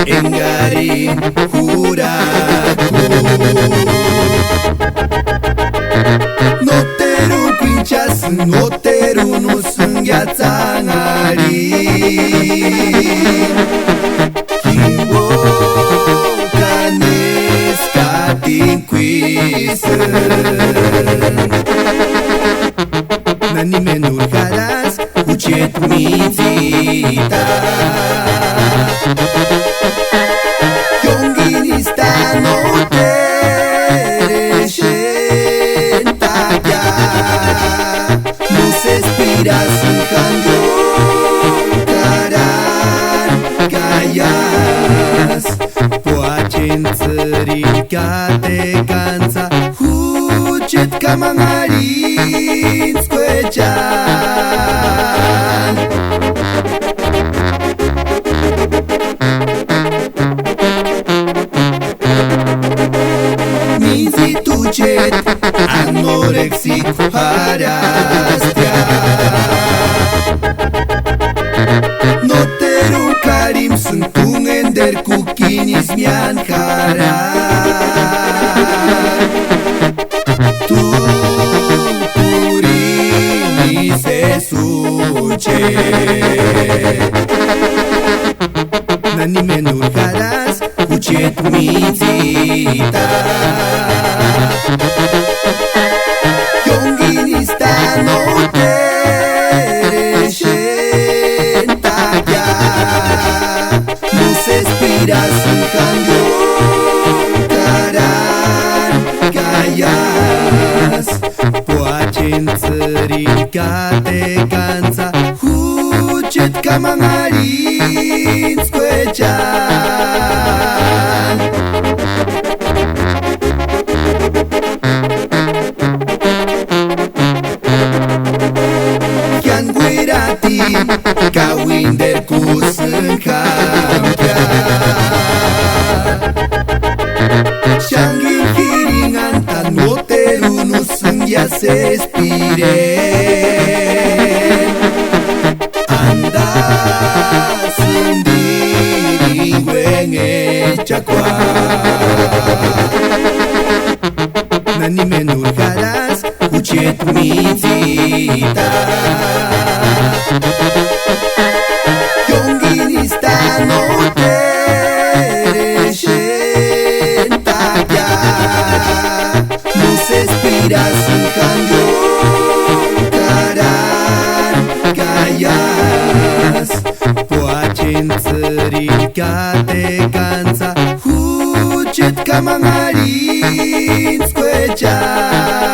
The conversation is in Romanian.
engari huraku Noteru quinchas noteru nusungyatangari Kimbo kanes katinquisen Nani menurharas ucet mizita Yonginista notereshentakya Nos espiras un cambio caran kayas Poacen țăricate canța Hucet kamangarin squecean Mizi tucet anorexic harastia Noteru karim sunt un ender cu chinismian harar Tu purini se suce Nani menurharas ucet mizita Yonginista notereshentakya Nos espiras un cambio caran kayas Poacen țăricate canța Hucet kamangarin squecean Chian guirati ca winder cu sâncampia Shangin hiringanta noteru nu sânghia se spire Anda sindiri wenge chakwa Nani menurharas ucet mizita Yonginista notereshentakya Nos espiras un cambio caran kayas Poacen țăricate canța Hucet kamangarin squecean